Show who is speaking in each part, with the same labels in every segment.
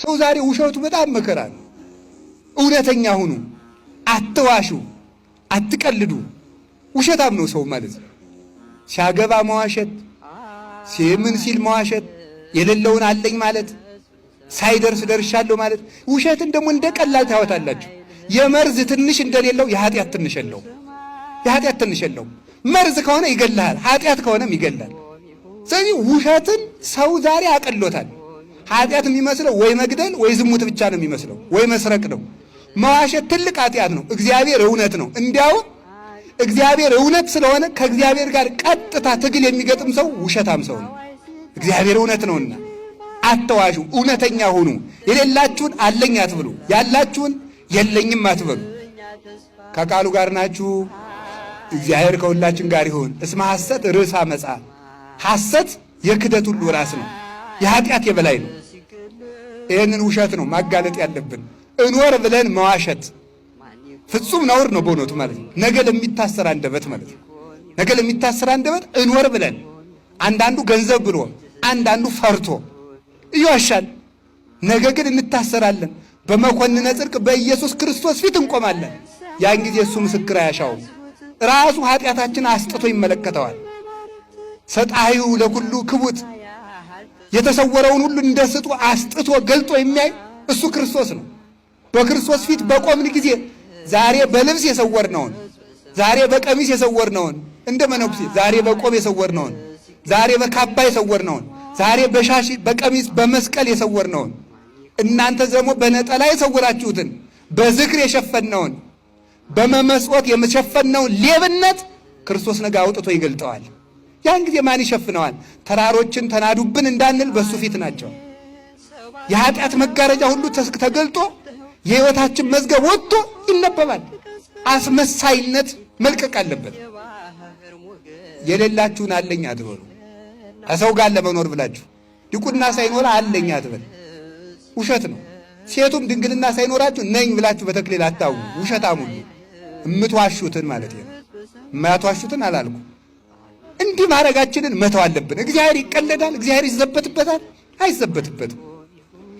Speaker 1: ሰው ዛሬ ውሸቱ በጣም መከራ ነው። እውነተኛ ሁኑ፣ አትዋሹ፣ አትቀልዱ። ውሸታም ነው ሰው ማለት ነው። ሲያገባ መዋሸት፣ ሲምን ሲል መዋሸት፣ የሌለውን አለኝ ማለት፣ ሳይደርስ ደርሻለሁ ማለት። ውሸትን ደግሞ እንደ ቀላል ታወታላችሁ። የመርዝ ትንሽ እንደሌለው የኃጢአት ትንሽ የለው። የኃጢአት ትንሽ የለው። መርዝ ከሆነ ይገላል፣ ኃጢአት ከሆነም ይገላል። ስለዚህ ውሸትን ሰው ዛሬ አቀሎታል። ኃጢአት የሚመስለው ወይ መግደል ወይ ዝሙት ብቻ ነው የሚመስለው፣ ወይ መስረቅ ነው። መዋሸት ትልቅ ኃጢአት ነው። እግዚአብሔር እውነት ነው። እንዲያውም እግዚአብሔር እውነት ስለሆነ ከእግዚአብሔር ጋር ቀጥታ ትግል የሚገጥም ሰው ውሸታም ሰው ነው። እግዚአብሔር እውነት ነውና አትዋሹ፣ እውነተኛ ሁኑ። የሌላችሁን አለኝ አትብሉ፣ ያላችሁን የለኝም አትበሉ። ከቃሉ ጋር ናችሁ። እግዚአብሔር ከሁላችን ጋር ይሁን። እስመ ሐሰት ርዕሰ አመፃ፣ ሐሰት የክደት ሁሉ ራስ ነው፣ የኃጢአት የበላይ ነው። ይህንን ውሸት ነው ማጋለጥ ያለብን። እኖር ብለን መዋሸት ፍጹም ነውር ነው በእውነቱ ማለት ነው። ነገ ለሚታሰር አንደበት ማለት ነው። ነገ ለሚታሰር አንደበት እኖር ብለን፣ አንዳንዱ ገንዘብ ብሎ አንዳንዱ ፈርቶ ይዋሻል። ነገ ግን እንታሰራለን። በመኮንነ ጽድቅ በኢየሱስ ክርስቶስ ፊት እንቆማለን። ያን ጊዜ እሱ ምስክር አያሻውም። ራሱ ኃጢአታችን አስጥቶ ይመለከተዋል። ሰጣዩ ለኩሉ ክቡት፣ የተሰወረውን ሁሉ እንደ ስጡ አስጥቶ ገልጦ የሚያይ እሱ ክርስቶስ ነው። በክርስቶስ ፊት በቆምን ጊዜ ዛሬ በልብስ የሰወርነውን፣ ዛሬ በቀሚስ የሰወርነውን፣ እንደ መነኩሴ ዛሬ በቆብ የሰወርነውን፣ ዛሬ በካባ የሰወርነውን፣ ዛሬ በሻሽ በቀሚስ በመስቀል የሰወርነውን፣ እናንተ ደግሞ በነጠላ የሰወራችሁትን፣ በዝክር የሸፈነውን፣ በመመስወት የሸፈነውን ሌብነት ክርስቶስ ነገ አውጥቶ ይገልጠዋል። ያን ጊዜ ማን ይሸፍነዋል? ተራሮችን ተናዱብን እንዳንል በሱ ፊት ናቸው። የኃጢአት መጋረጃ ሁሉ ተገልጦ የሕይወታችን መዝገብ ወጥቶ ይነበባል። አስመሳይነት መልቀቅ አለበት። የሌላችሁን አለኝ አትበሉ። ከሰው ጋር ለመኖር ብላችሁ ድቁና ሳይኖር አለኝ አትበል፣ ውሸት ነው። ሴቱም ድንግልና ሳይኖራችሁ ነኝ ብላችሁ በተክሊል አታውቁ። ውሸታም ሁሉ የምትዋሹትን ማለት ነው። የማያትዋሹትን አላልኩ። እንዲህ ማድረጋችንን መተው አለብን። እግዚአብሔር ይቀለዳል? እግዚአብሔር ይዘበትበታል? አይዘበትበትም።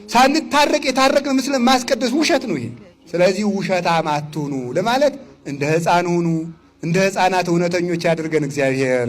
Speaker 1: ሳንታረቅ የታረቅን ምስል ማስቀደስ ውሸት ነው ይሄ። ስለዚህ ውሸታም አትሁኑ ለማለት እንደ ሕፃን ሁኑ፣ እንደ ሕፃናት እውነተኞች ያድርገን እግዚአብሔር።